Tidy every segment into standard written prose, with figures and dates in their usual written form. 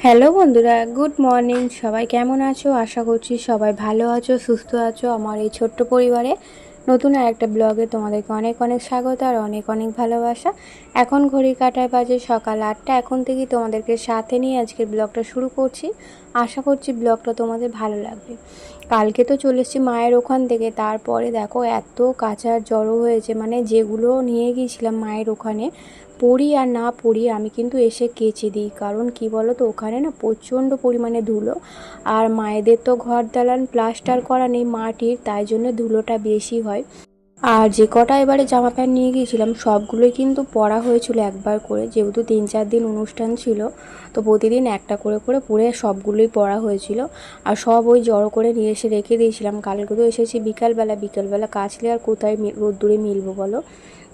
Hello বন্ধুরা, good morning. সবাই কেমন আছো? আশা করছি সবাই ভালো আছো, সুস্থ আছো। আমার এই ছোট্ট পরিবারে নতুন আর একটা ব্লগে তোমাদেরকে অনেক অনেক স্বাগত আর অনেক অনেক ভালোবাসা। এখন ঘড়ির কাঁটায় বাজে সকাল 8টা। এখন থেকেই তোমাদেরকে সাথে নিয়ে আজকের ব্লগটা শুরু করছি। আশা করছি ব্লগটা তোমাদের ভালো লাগবে। কালকে তো চলে এসেছি মায়ের ওখান থেকে, তারপরে দেখো এত কাঁচার জড়ো হয়েছে, মানে যেগুলো নিয়ে গিয়েছিলাম মায়ের ওখানে পড়ি আর না পড়ি আমি কিন্তু এসে কেচে দিই। কারণ কি বলো তো, ওখানে না প্রচণ্ড পরিমাণে ধুলো, আর মায়েদের তো ঘর দালান প্লাস্টার করা নেই মাটির, তাই জন্য ধুলোটা বেশি হয়। আর যে কটা এবারে জামা প্যান্ট নিয়ে গিয়েছিলাম সবগুলোই কিন্তু পরা হয়েছিল একবার করে, যেহেতু 3-4 দিন অনুষ্ঠান ছিল, তো প্রতিদিন একটা করে করে পরে সবগুলোই পরা হয়েছিল। আর সব ওই জড়ো করে নিয়ে এসে রেখে দিয়েছিলাম। কালকে তো এসেছি বিকালবেলা কাচলে আর কোথায় রোদ্দুরে মিলবো বলো।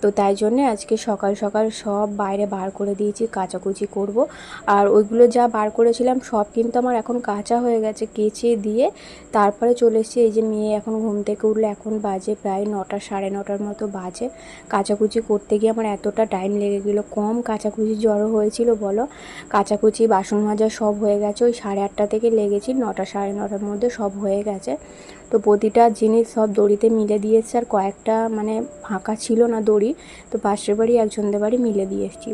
তো তাই জন্যে আজকে সকাল সকাল সব বাইরে বার করে দিয়েছি, কাচাকুচি করব। আর ওইগুলো যা বার করেছিলাম সব কিন্তু আমার এখন কাঁচা হয়ে গেছে, কেচে দিয়ে তারপরে চলে এসেছি। এই যে মেয়ে এখন ঘুম থেকে উঠলে, এখন বাজে প্রায় 9টা, 9:30 মতো বাজে। কাচাকুচি করতে গিয়ে আমার এতটা টাইম লেগে গেলো, কম কাচাকুচি জড়ো হয়েছিল বলো। কাচাকুচি বাসন মাজা সব হয়ে গেছে, ওই 8:30 থেকে লেগেছি, 9টা 9:30-র মধ্যে সব হয়ে গেছে। তো প্রতিটা জিনিস সব দড়িতে মিলে দিয়েছে, আর কয়েকটা মানে ফাঁকা ছিল না দড়ি, তো পাশের বাড়ি একজনদের বাড়ি মিলে দিয়ে এসেছি।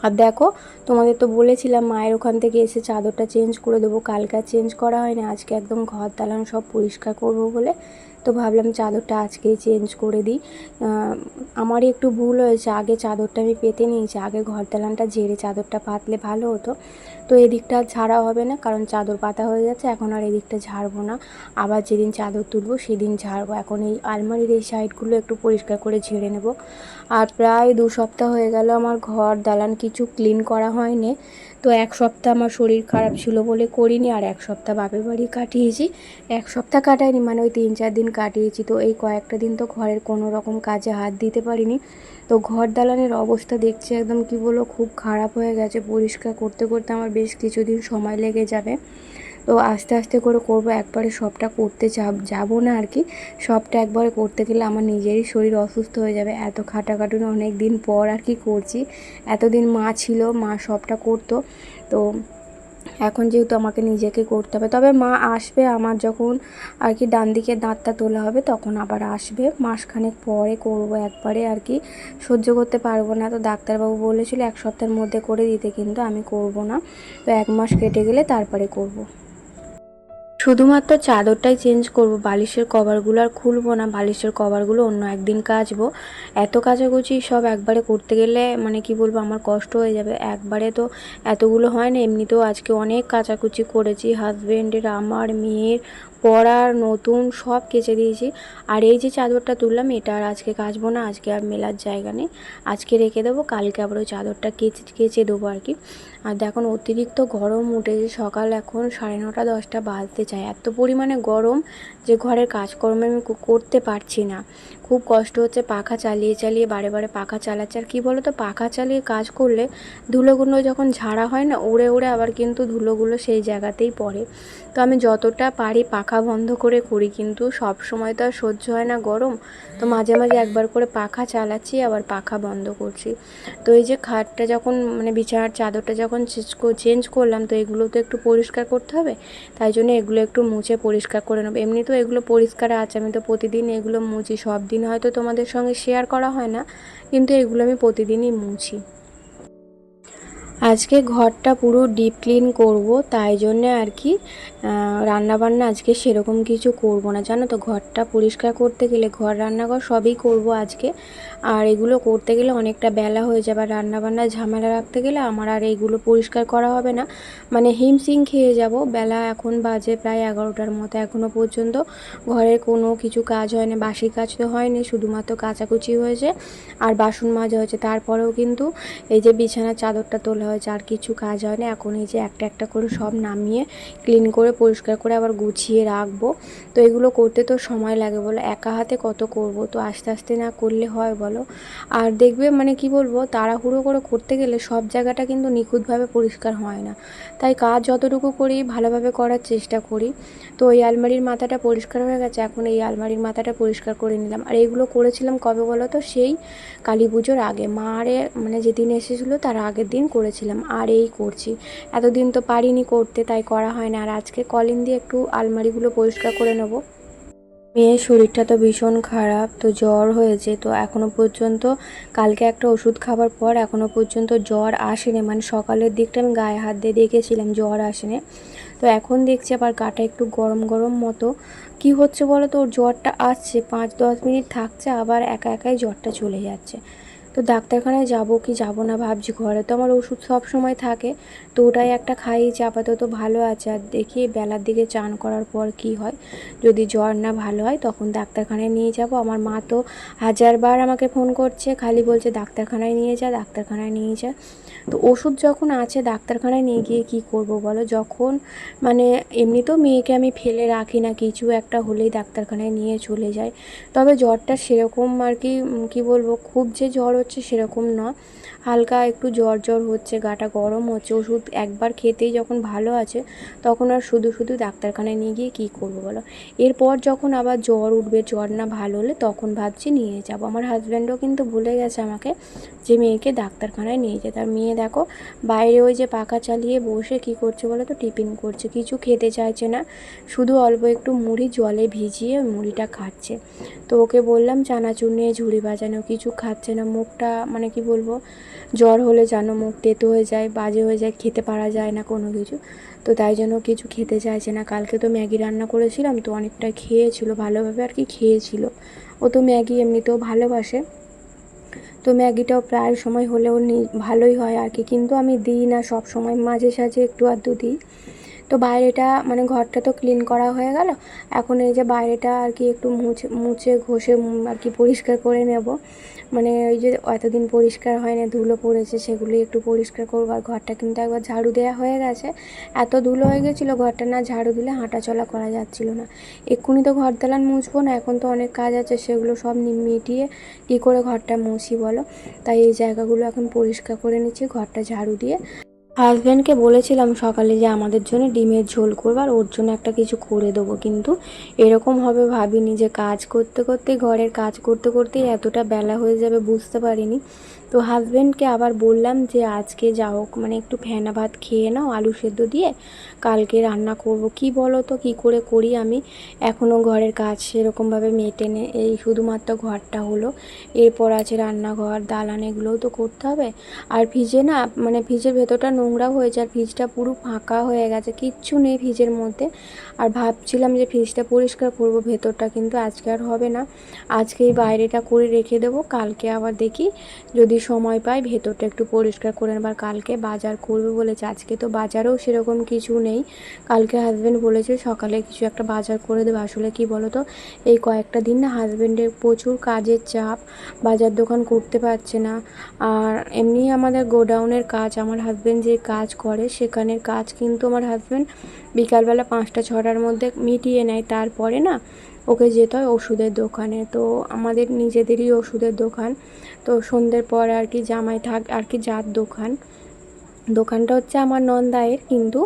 আর দেখো, তোমাদের তো বলেছিলাম মায়ের ওখান থেকে এসে চাদরটা চেঞ্জ করে দেবো, কালকে চেঞ্জ করা হয়নি, আজকে একদম ঘর দালান সব পরিষ্কার করব বলে তো ভাবলাম চাদরটা আজকেই চেঞ্জ করে দিই। আমারই একটু ভুল হয়েছে, আগে চাদরটা আমি পেতে নিয়েছি, আগে ঘর দালানটা ঝেড়ে চাদরটা পাতলে ভালো হতো। তো এদিকটা ঝাড়া হবে না, কারণ চাদর পাতা হয়ে যাচ্ছে, এখন আর এদিকটা ঝাড়বো না। আবার যেদিন চাদর তুলবো সেদিন ঝাড়বো। এখন এই আলমারির এই সাইডগুলো একটু পরিষ্কার করে ঝেড়ে নেব। আর প্রায় 2 সপ্তাহ হয়ে গেল আমার ঘর দালান কিছু ক্লিন করা হয়নি। তো 1 সপ্তাহ আমার শরীর খারাপ ছিল বলে করিনি, আর 1 সপ্তাহ বাপের বাড়ি কাটিয়েছি। 1 সপ্তাহ কাটাইনি, মানে ওই 3-4 দিন কাটিয়েছি। তো এই কয়েকটা দিন তো ঘরের কোনো রকম কাজে হাত দিতে পারিনি। তো ঘর দালানের অবস্থা দেখছি একদম কি বলবো, খুব খারাপ হয়ে গেছে। পরিষ্কার করতে করতে আমার বেশ কিছুদিন সময় লেগে যাবে। তো আস্তে আস্তে করে করব, একবারে সবটা করতে যাবো না আর কি। সবটা একবারে করতে গেলে আমার নিজেরই শরীর অসুস্থ হয়ে যাবে। এত খাটাখাটুনি অনেক দিন পর আর কি করছি। এতদিন মা ছিল, মা সবটা করতো। তো এখন যেহেতু আমাকে নিজেকে করতে হবে, তবে মা আসবে আমার যখন আর কি ডান দিকে দাঁতটা তোলা হবে, তখন আবার আসবে। মাসখানেক পরে করব একবারে আর কি, সহ্য করতে পারবো না। তো ডাক্তারবাবু বলেছিল 1 সপ্তাহের মধ্যে করে দিতে, কিন্তু আমি করব না। তো 1 মাস কেটে গেলে তারপরে করব। শুধুমাত্র চাদরটাই চেঞ্জ করব, বালিশের কভারগুলো আর খুলবো না। বালিশের কভারগুলো অন্য একদিন কাচবো। এত কাচাকুচি সব একবারে করতে গেলে মানে কি বলবো, আমার কষ্ট হয়ে যাবে। একবারে তো এতগুলো হয় না। এমনিতেও আজকে অনেক কাচাকুচি করেছি, হাজব্যান্ডের, আমার, মেয়ের, পড়ার, নতুন সব কেচে দিয়েছি। আর এই যে চাদরটা তুললাম, এটা আর আজকে কাচবো না, আজকে আর মেলার জায়গা নেই, আজকে রেখে দেবো। কালকে আবার ওই চাদরটা কেচে দেবো আর কি। আর দেখুন অতিরিক্ত গরম উঠেছে, সকাল এখন 9:30 10টা বাজতে চায়, এত পরিমাণে গরম যে ঘরের কাজকর্ম আমি করতে পারছি না। খুব কষ্ট হচ্ছে, পাখা চালিয়ে চালিয়ে বারে বারে পাখা চালাচ্ছে। আর কী বলো তো, পাখা চালিয়ে কাজ করলে ধুলোগুলো যখন ঝাড়া হয় না, উড়ে উড়ে আবার কিন্তু ধুলোগুলো সেই জায়গাতেই পড়ে। তো আমি যতটা পারি পাখা বন্ধ করে করি, কিন্তু সব সময় তো আর সহ্য হয় না গরম। তো মাঝে মাঝে একবার করে পাখা চালাচ্ছি, আবার পাখা বন্ধ করছি। তো এই যে খাটটা যখন মানে বিছানার চাদরটা যখন চেঞ্জ করলাম, তো এগুলো তো একটু পরিষ্কার করতে হবে, তাই জন্য এগুলো একটু মুছে পরিষ্কার করে নেবো। এমনি তো এগুলো পরিষ্কার আছে, আমি তো প্রতিদিন এগুলো মুছি। সব দিন হয়তো তোমাদের সঙ্গে শেয়ার করা হয় না, কিন্তু এগুলো আমি প্রতিদিনই মুছি। আজকে ঘরটা পুরো ডিপ ক্লিন করব, তাই জন্যে আর কি রান্নাবান্না আজকে সেরকম কিছু করব না, জানো তো। ঘরটা পরিষ্কার করতে গেলে ঘর রান্নাঘর সবই করব আজকে, আর এগুলো করতে গেলে অনেকটা বেলা হয়ে যাবে। আর রান্নাবান্নার ঝামেলা রাখতে গেলে আমার আর এইগুলো পরিষ্কার করা হবে না, মানে হিমশিম খেয়ে যাব। বেলা এখন বাজে প্রায় 11টার মতো, এখনও পর্যন্ত ঘরের কোনো কিছু কাজ হয়নি। বাসি কাজ তো হয়নি, শুধুমাত্র কাচাকুচি হয়েছে আর বাসন মাজা হয়েছে। তারপরেও কিন্তু এই যে বিছানার চাদরটা তোলা হয়েছে, আর কিছু কাজ হয়নি। এখন এই যে একটা একটা করে সব নামিয়ে ক্লিন করে পরিষ্কার করে আবার গুছিয়ে রাখবো। তো এগুলো করতে তো সময় লাগে বলো, একা হাতে কত করব, তো আস্তে আস্তে না করলে হয় বলো। আর দেখবে মানে কি বলবো, তাড়াহুড়ো করে করতে গেলে সব জায়গাটা কিন্তু নিখুঁতভাবে পরিষ্কার হয় না। তাই কাজ যতটুকু করি ভালোভাবে করার চেষ্টা করি। তো এই আলমারির মাথাটা পরিষ্কার হয়ে গেছে, এখন এই আলমারির মাথাটা পরিষ্কার করে নিলাম। আর এইগুলো করেছিলাম কবে বলো তো, সেই কালী পুজোর আগে, মারে মানে যেদিন এসেছিলো তার আগের দিন করেছিলাম। গেছিলাম, আর এই করছি। এতদিন তো পারিনি করতে, তাই করা হয় না। আর আজকে কলিং দিয়ে একটু আলমারিগুলো পরিষ্কার করে নেবো। মেয়ের শরীরটা তো ভীষণ খারাপ, তো জ্বর হয়েছে। তো এখনও পর্যন্ত কালকে একটা ওষুধ খাবার পর এখনও পর্যন্ত জ্বর আসেনি। মানে সকালের দিকটা আমি গায়ে হাত দিয়ে দেখেছিলাম জ্বর আসেনি। তো এখন দেখছি আবার গাটা একটু গরম গরম মতো। কি হচ্ছে বলো তো, ওর জ্বরটা আসছে, 5-10 মিনিট থাকছে, আবার একা একাই জ্বরটা চলে যাচ্ছে। তো ডাক্তারখানায় যাব কি যাব না ভাবছি। ঘরে তো আমার ওষুধ সব সময় থাকে, তো ওটাই একটা খাইয়েছি, আপাতত ভালো আছে। আর দেখি বেলার দিকে চান করার পর কি হয়। যদি জ্বর না ভালো হয় তখন ডাক্তারখানায় নিয়ে যাব। আমার মা তো হাজারবার আমাকে ফোন করছে, খালি বলছে ডাক্তারখানায় নিয়ে যা, ডাক্তারখানায় নিয়ে যা। তো ওষুধ যখন আছে ডাক্তারখানায় নিয়ে গিয়ে কী করব বলো। যখন মানে এমনিতেও মেয়েকে আমি ফেলে রাখি না, কিছু একটা হলেই ডাক্তারখানায় নিয়ে চলে যাই। তবে জ্বরটা সেরকম আর কি, কী বলবো, খুব যে জ্বর হচ্ছে সেরকম না, হালকা একটু জ্বর জ্বর হচ্ছে, গাটা গরম হচ্ছে। ওষুধ একবার খেতেই যখন ভালো আছে, তখন আর শুধু শুধু ডাক্তারখানায় নিয়ে গিয়ে কী করবো বলো। এরপর যখন আবার জ্বর উঠবে, জ্বর না ভালো হলে তখন ভাবছি নিয়ে যাব। আমার হাজব্যান্ডও কিন্তু বলে গেছে আমাকে যে মেয়েকে ডাক্তারখানায় নিয়ে যেতে। আর মেয়ে দেখো বাইরে ওই যে পাখা চালিয়ে বসে কী করছে বলো তো, টিফিন করছে, কিছু খেতে চাইছে না, শুধু অল্প একটু মুড়ি জলে ভিজিয়ে মুড়িটা খাচ্ছে। তো ওকে বললাম চানাচুর নিয়ে ঝুড়ি ভাজানো, কিছু খাচ্ছে না। মুখটা মানে কি বলবো, জ্বর হলে জানো মুখ তেতো হয়ে যায়, বাজে হয়ে যায়, খেতে পারা যায় না কোনো কিছু। তো তাই জন্য কিছু খেতে চাইছে না। কালকে তো ম্যাগি রান্না করেছিলাম, তো অনেকটা খেয়েছিল, ভালোভাবে আর কি খেয়েছিল। ও তো ম্যাগি এমনিতেও ভালোবাসে, তো ম্যাগিটাও প্রায় সময় হলেও ভালোই হয় আর কি, কিন্তু আমি দিই না সব সময়, মাঝে সাঝে একটু আধটু দিই। তো বাইরেটা মানে ঘরটা তো ক্লিন করা হয়ে গেল, এখন এই যে বাইরেটা আর কি একটু মুছে মুছে ঘষে আর কি পরিষ্কার করে নেব। মানে ওই যে এতদিন পরিষ্কার হয় না, ধুলো পড়েছে, সেগুলি একটু পরিষ্কার করবো। আর ঘরটা কিন্তু একবার ঝাড়ু দেওয়া হয়ে গেছে, এত ধুলো হয়ে গেছিলো, ঘরটা না ঝাড়ু দিলে হাঁটা চলা করা যাচ্ছিল না। এক্ষুনি তো ঘর দালান মুছবো না, এখন তো অনেক কাজ আছে, সেগুলো সব মিটিয়ে কী করে ঘরটা মুছি বলো। তাই এই জায়গাগুলো এখন পরিষ্কার করে নিচ্ছি ঘরটা ঝাড়ু দিয়ে। হাজব্যান্ডকে বলেছিলাম সকালে যে আমাদের জন্য ডিমের ঝোল করবো, আর ওর জন্য একটা কিছু করে দেবো, কিন্তু এরকম হবে ভাবিনি, যে কাজ করতে করতে, ঘরের কাজ করতে করতেই এতটা বেলা হয়ে যাবে বুঝতে পারিনি। তো হাজব্যান্ডকে আবার বললাম যে আজকে যাও, মানে একটু ফেনা ভাত খেয়ে নাও আলু সেদ্ধ দিয়ে, কালকে রান্না করব। কি বলো তো কী করে করি আমি, এখনও ঘরের কাজ সেরকমভাবে মেটেনি, এই শুধুমাত্র ঘরটা হলো, এরপর আছে রান্নাঘর, দালান, এগুলোও তো করতে হবে। আর ফ্রিজে না, মানে ফ্রিজের ভেতরটা নোংরা হয়েছে, আর ফ্রিজটা পুরো ফাঁকা হয়ে গেছে, কিচ্ছু নেই ফ্রিজের মধ্যে। আর ভাবছিলাম যে ফ্রিজটা পরিষ্কার করব ভেতরটা, কিন্তু আজকে আর হবে না, আজকে এই বাইরেটা করে রেখে দেবো, কালকে আবার দেখি যদি সময় পাই ভেতরটা একটু পরিষ্কার করে নেবার। কালকে বাজার করবে বলেছে, আজকে তো বাজারেও সেরকম কিছু নেই। কালকে হাজব্যান্ড বলেছে সকালে কিছু একটা বাজার করে দেবে। আসলে কি বলো তো, এই কয়েকটা দিন না হাজব্যান্ডের প্রচুর কাজের চাপ, বাজার দোকান করতে পারছে না। আর এমনি আমাদের গোডাউনের কাজ, আমার হাজব্যান্ড যে কাজ করে সেখানের কাজ কিন্তু আমার হাজব্যান্ড বিকালবেলা 5টা-6টার মধ্যে মিটিয়ে নেয়। তারপরে না ওকে যেতে হয় ওষুধের দোকানে, তো আমাদের নিজেদেরই ওষুধের দোকান। তো সন্ধ্যের পর আর কি জামাই আর কি যার দোকানটা হচ্ছে আমার নন্দায়ের, কিন্তু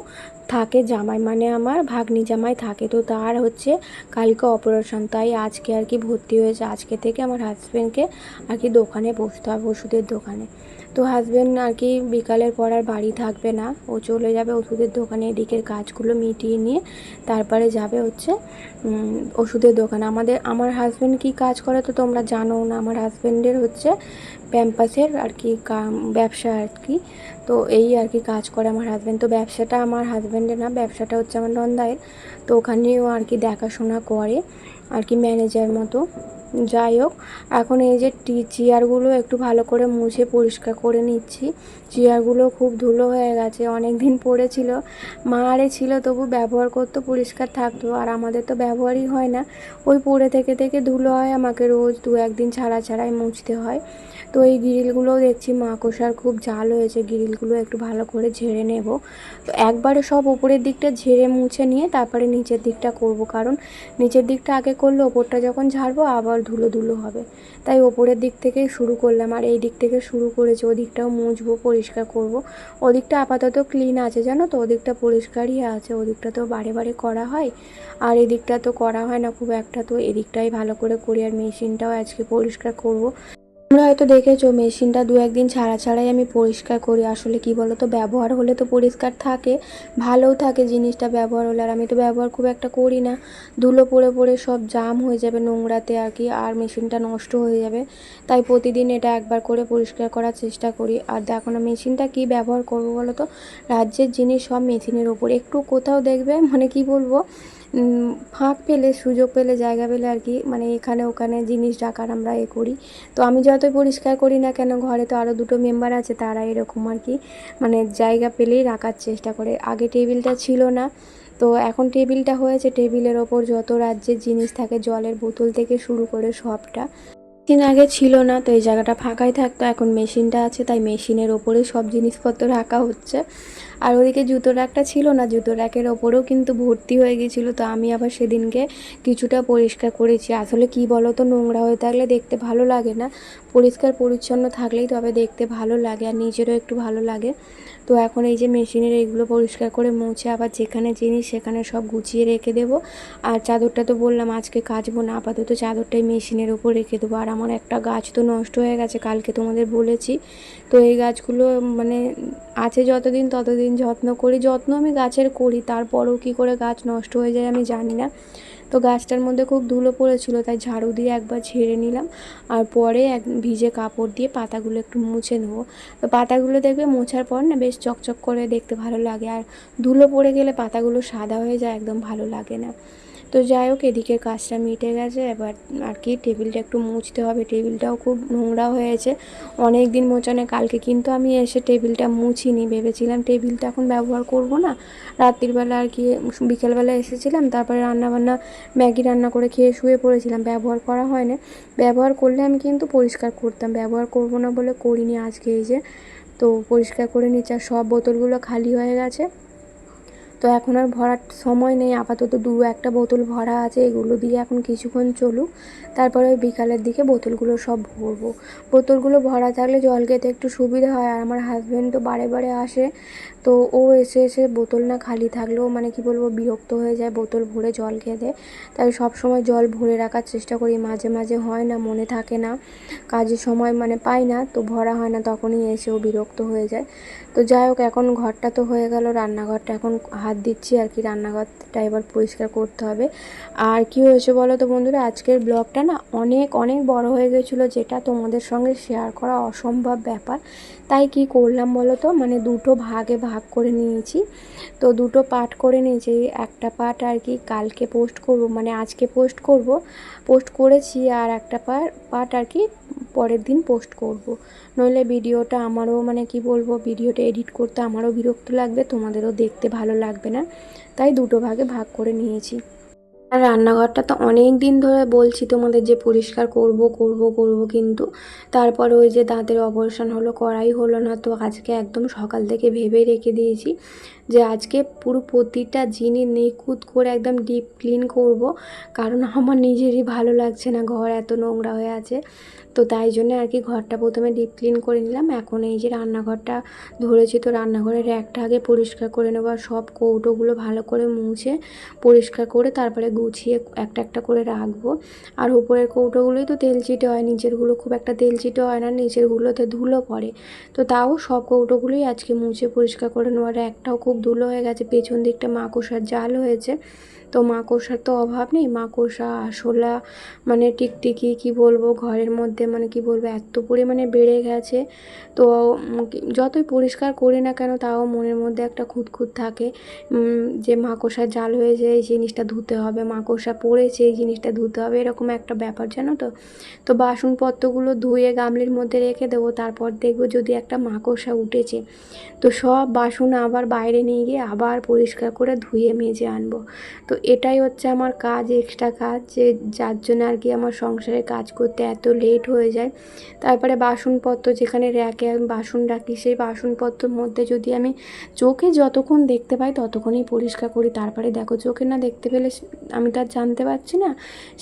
থাকে জামাই, মানে আমার ভাগ্নি জামাই থাকে। তো তার হচ্ছে কালকে অপারেশন, তাই আজকে আর কি ভর্তি হয়েছে। আজকে থেকে আমার হাজব্যান্ডকে আর কি দোকানে বসতে হবে, ওষুধের দোকানে। তো হাজব্যান্ড আর কি বিকালের পর আর বাড়ি থাকবে না, ও চলে যাবে ওষুধের দোকানে, এদিকের কাজগুলো মিটিয়ে নিয়ে তারপরে যাবে হচ্ছে ওষুধের দোকানে। আমার হাজব্যান্ড কি কাজ করে তো তোমরা জানো না। আমার হাজব্যান্ডের হচ্ছে প্যাম্পাসের আর কি ব্যবসা আর কি। তো এই আর কি কাজ করে আমার হাজব্যান্ড। তো ব্যবসাটা আমার হাজব্যান্ডের না, ব্যবসাটা হচ্ছে আমার নন্দায়ের। তো ওখানেও আর কি দেখাশোনা করে আর কি, ম্যানেজার মতো। যাই হোক, এখন এই যে চেয়ারগুলো একটু ভালো করে মুছে পরিষ্কার করে নিচ্ছি। চেয়ারগুলো খুব ধুলো হয়ে গেছে, অনেক দিন পড়েছিল, মারে ছিল তবু ব্যবহার করতো, পরিষ্কার থাকতো। আর আমাদের তো ব্যবহারই হয় না, ওই পড়ে থেকে থেকে ধুলো হয়, আমাকে রোজ 2-1 দিন ছাড়াই মুছতে হয়। তো এই গ্রিলগুলোও দেখছি মাকড়সার খুব জাল হয়েছে, গ্রিলগুলো একটু ভালো করে ঝেড়ে নেব। তো একবারে সব উপরের দিকটা ঝেড়ে মুছে নিয়ে তারপরে নিচের দিকটা করব, কারণ নিচের দিকটা আগে করলে ওপরটা যখন ঝাড়বো আবার ধুলো ধুলো হবে। তাই ওপরের দিক থেকেই শুরু করলাম, আর এই দিক থেকে শুরু করেছি, ওদিকটাও মুছবো, পরিষ্কার করব। ওদিকটা আপাতত ক্লিন আছে জানো তো, ওদিকটা পরিষ্কারই আছে, ওদিকটা তো বারে বারে করা হয়, আর এদিকটা তো করা হয় না খুব একটা। তো এদিকটাই ভালো করে করি, আর মেশিনটাও আজকে পরিষ্কার করব। তোমরা হয়তো দেখেছো মেশিনটা দু একদিন ছাড়া ছাড়াই আমি পরিষ্কার করি। আসলে কি বলো তো, ব্যবহার হলে তো পরিষ্কার থাকে, ভালোও থাকে জিনিসটা ব্যবহার হলে। আর আমি তো ব্যবহার খুব একটা করি না, ধুলো পড়ে পড়ে সব জাম হয়ে যাবে নোংরাতে আর কি, আর মেশিনটা নষ্ট হয়ে যাবে। তাই প্রতিদিন এটা একবার করে পরিষ্কার করার চেষ্টা করি। আর দেখো না মেশিনটা কি ব্যবহার করবো বলো তো, রাজ্যের জিনিস সব মেশিনের ওপর। একটু কোথাও দেখবে মানে কি বলবো, ফাঁক পেলে, সুযোগ পেলে, জায়গা পেলে আর কি, মানে এখানে ওখানে জিনিস রাখার আমরা করি। তো আমি যতই পরিষ্কার করি না কেন, ঘরে তো আরও দুটো মেম্বার আছে, তারা এরকম আর কি, মানে জায়গা পেলেই রাখার চেষ্টা করে। আগে টেবিলটা ছিল না, তো এখন টেবিলটা হয়েছে। টেবিলের ওপর যত রাজ্যের জিনিস থাকে, জলের বোতল থেকে শুরু করে সবটা। দিন আগে ছিল না, তো এই জায়গাটা ফাঁকাই থাকতো। এখন মেশিনটা আছে, তাই মেশিনের ওপরে সব জিনিসপত্র রাখা হচ্ছে। আর ওদিকে জুতো র্যাকটা ছিল না, জুতো র্যাকের ওপরেও কিন্তু ভর্তি হয়ে গিয়েছিলো। তো আমি আবার সেদিনকে কিছুটা পরিষ্কার করেছি। আসলে কি বলো তো, নোংরা হয়ে থাকলে দেখতে ভালো লাগে না, পরিষ্কার পরিচ্ছন্ন থাকলেই তবে দেখতে ভালো লাগে আর নিজেরও একটু ভালো লাগে। তো এখন এই যে মেশিনের এইগুলো পরিষ্কার করে মুছে আবার যেখানে জিনিস সেখানে সব গুছিয়ে রেখে দেবো। আর চাদরটা তো বললাম আজকে কাচবো না, আপাতত চাদরটাই মেশিনের ওপর রেখে দেবো। আর আমার একটা গাছ তো নষ্ট হয়ে গেছে, কালকে তোমাদের বলেছি। তো এই গাছগুলো মানে আছে যতদিন ততদিন যত্ন করি, যত্ন আমি গাছের করি, তারপরেও কী করে গাছ নষ্ট হয়ে যায় আমি জানি না। তো গাছটার মধ্যে খুব ধুলো পড়েছিল, তাই ঝাড়ু দিয়ে একবার ঝেড়ে নিলাম। আর পরে এক ভিজে কাপড় দিয়ে পাতাগুলো একটু মুছে নেবো। তো পাতাগুলো দেখবে মোছার পর না বেশ চকচক করে দেখতে ভালো লাগে, আর ধুলো পড়ে গেলে পাতাগুলো সাদা হয়ে যায়, একদম ভালো লাগে না। তো যাই হোক, এদিকের কাজটা মিটে গেছে। এবার আর কি টেবিলটা একটু মুছতে হবে, টেবিলটাও খুব নোংরা হয়েছে, অনেক দিন মোছানো। কালকে কিন্তু আমি এসে টেবিলটা মুছিনি, ভেবেছিলাম টেবিলটা এখন ব্যবহার করব না, রাত্রিবেলা আর কি বিকেলবেলা এসেছিলাম, তারপরে রান্নাবান্না ম্যাগি রান্না করে খেয়ে শুয়ে পড়েছিলাম, ব্যবহার করা হয় না। ব্যবহার করলে আমি কিন্তু পরিষ্কার করতাম, ব্যবহার করব না বলে করিনি। আজকে এই যে তো পরিষ্কার করে নিচ্ছি, আর সব বোতলগুলো খালি হয়ে গেছে। তো এখন আর ভরার সময় নেই, আপাতত একটা বোতল ভরা আছে, এগুলো দিয়ে এখন কিছুক্ষণ চলুক, তারপরে ওই বিকালের দিকে বোতলগুলো সব ভরবো। বোতলগুলো ভরা থাকলে জল খেতে একটু সুবিধা হয়। আর আমার হাজব্যান্ড তো বারে বারে আসে, তো ও এসে এসে বোতল না খালি থাকলেও মানে কি বলবো বিরক্ত হয়ে যায়, বোতল ভরে জল খেতে। তাই সব সময় জল ভরে রাখার চেষ্টা করি, মাঝে মাঝে হয় না, মনে থাকে না, কাজের সময় মানে পাই না, তো ভরা হয় না, তখনই এসে ও বিরক্ত হয়ে যায়। তো যাই হোক, এখন ঘরটা তো হয়ে গেল, রান্নাঘরটা এখন হাত দিচ্ছি আর কি, রান্নাঘরটা এবার পরিষ্কার করতে হবে। আর কি হয়েছে বলো তো বন্ধুরা, আজকের ব্লগটা না অনেক অনেক বড় হয়ে গেছিলো, যেটা তোমাদের সঙ্গে শেয়ার করা অসম্ভব ব্যাপার। তাই কি করলাম বলো তো, মানে দুটো ভাগে ভাগ করে নিয়েছি। তো দুটো পার্ট করে নিয়েছি, একটা পার্ট আর কি কালকে পোস্ট করব, মানে আজকে পোস্ট করেছি, আর একটা পার্ট আর কি পরের দিন পোস্ট করব। নইলে ভিডিওটা আমারও মানে কি বলবো, ভিডিওটা এডিট করতে আমারও বিরক্ত লাগবে, তোমাদেরও দেখতে ভালো লাগবে না, তাই দুটো ভাগে ভাগ করে নিয়েছি। আর রান্নাঘরটা তো অনেক দিন ধরে বলছি তোমাদের যে পরিষ্কার করব করব করব, কিন্তু তারপরে ওই যে দাঁতের অপারেশন হলো, করাই হলো না। তো আজকে একদম সকাল থেকে ভেবেই রেখে দিয়েছি যে আজকে পুরো প্রতিটা জিনিস নিখুঁত করে একদম ডিপ ক্লিন করব, কারণ আমার নিজেরই ভালো লাগছে না, ঘর এত নোংরা হয়ে আছে। তো তাই জন্য আর কি ঘরটা প্রথমে ডিপ ক্লিন করে নিলাম। এখন এই যে রান্নাঘরটা ধরেছি, তো রান্নাঘরের র্যাকটা আগে পরিষ্কার করে নেবো, আর সব কৌটোগুলো ভালো করে মুছে পরিষ্কার করে তারপরে গুছিয়ে একটা একটা করে রাখবো। আর উপরের কৌটোগুলোই তো তেলচিটে হয়, নিচেরগুলো খুব একটা তেলচিটে হয় না, নিচেরগুলোতে ধুলো পড়ে। তো তাও সব কৌটোগুলোই আজকে মুছে পরিষ্কার করে নেওয়ার, একটাও খুব ধুলো হয়ে গেছে, পেছন দিকটা মাকড়সার জাল হয়েছে। তো মাকড়সার তো অভাব নেই, মাকড়সা আরশোলা মানে টিকটিকি কি বলবো, ঘরের মধ্যে মানে কি বলবো এত পরিমাণে বেড়ে গেছে। তো যতই পরিষ্কার করি না কেন, তাও মনের মধ্যে একটা খুঁতখুঁত থাকে, যে মাকড়সার জাল হয়েছে এই জিনিসটা ধুতে হবে, মাকড়সা পড়েছে এই জিনিসটা ধুতে হবে, এরকম একটা ব্যাপার জানো তো। তো বাসনপত্রগুলো ধুয়ে গামলির মধ্যে রেখে দেবো, তারপর দেখবো যদি একটা মাকড়সা উঠেছে, তো সব বাসন আবার বাইরে নিয়ে গিয়ে আবার পরিষ্কার করে ধুয়ে মেজে আনবো। তো এটাই হচ্ছে আমার কাজ, এক্সট্রা কাজ, যে যার জন্য আর কি আমার সংসারে কাজ করতে এত লেট হয়ে যায়। তারপরে বাসনপত্র যেখানে র্যাকে আমি বাসন রাখি, সেই বাসনপত্রের মধ্যে যদি আমি চোখে যতক্ষণ দেখতে পাই ততক্ষণই পরিষ্কার করি। তারপরে দেখো চোখে না দেখতে পেলে আমি তো আর জানতে পারছি না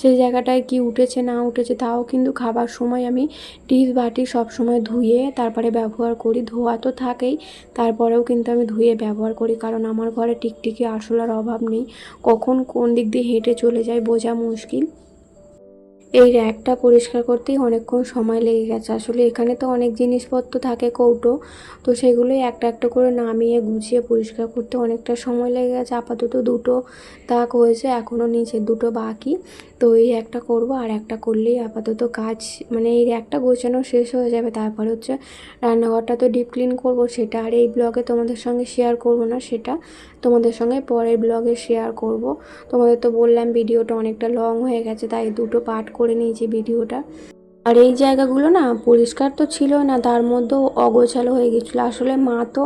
সেই জায়গাটায় কি উঠেছে না উঠেছে। তাও কিন্তু খাবার সময় আমি ডিশ বাটি সব সময় ধুয়ে তারপরে ব্যবহার করি, ধোয়া তো থাকেই, তারপরেও কিন্তু আমি ধুয়ে ব্যবহার করি, কারণ আমার ঘরে টিকটিকি আরশোলার অভাব নেই, কখন কোন দিক দিয়ে হেঁটে চলে যায় বোঝা মুশকিল। এই র্যাকটা পরিষ্কার করতেই অনেকক্ষণ সময় লেগে গেছে। আসলে এখানে তো অনেক জিনিসপত্র থাকে, কৌটো, তো সেগুলোই একটা একটা করে নামিয়ে গুছিয়ে পরিষ্কার করতে অনেকটা সময় লেগে গেছে। আপাতত দুটো তাক হয়েছে, এখনও নিচের দুটো বাকি। তো এই একটা করব, আর একটা করলেই আপাতত কাজ, মানে এই র্যাকটা গোছানো শেষ হয়ে যাবে। তারপর হচ্ছে রান্নাঘরটা তো ডিপ ক্লিন করবো, সেটা আর এই ব্লগে তোমাদের সঙ্গে শেয়ার করব না, সেটা তোমাদের সঙ্গে পরের ব্লগে শেয়ার করব। তোমাদের তো বললাম ভিডিওটা অনেকটা লং হয়ে গেছে, তাই দুটো পার্ট করে নিয়েছি ভিডিওটা। আর এই জায়গাগুলো না পরিষ্কার তো ছিল না, তার মধ্যেও অগোছালো হয়ে গেছিলো। আসলে মা তো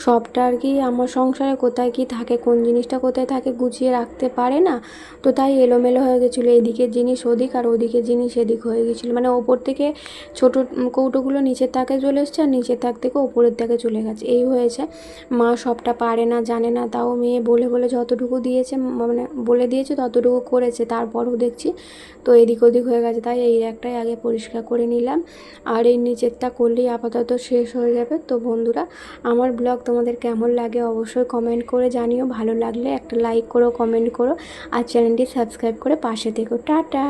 সবটা আর কি আমার সংসারে কোথায় কি থাকে, কোন জিনিসটা কোথায় থাকে গুছিয়ে রাখতে পারে না, তো তাই এলোমেলো হয়ে গেছিলো। এদিকের জিনিস ওদিক আর ওদিকের জিনিস এদিক হয়ে গেছিলো, মানে ওপর থেকে ছোটো কৌটোগুলো নিচের তাকে চলে এসছে, আর নিচের তাক থেকে ওপরের তাকে চলে গেছে, এই হয়েছে। মা সবটা পারে না, জানে না, তাও মেয়ে বলে বলে যতটুকু দিয়েছে, মানে বলে দিয়েছে ততটুকু করেছে। তারপরও দেখছি তো এদিক ওদিক হয়ে গেছে, তাই এই একটাই আগে পরিষ্কার করে নিলাম, আর এই নিচেরটা করলেই আপাতত শেষ হয়ে যাবে। তো বন্ধুরা, আমার ব্লগ তোমাদের কেমন লাগে অবশ্যই কমেন্ট করে জানিও। ভালো লাগলে একটা লাইক করো, কমেন্ট করো, আর চ্যানেলটি সাবস্ক্রাইব করে পাশে থেকো। টাটা।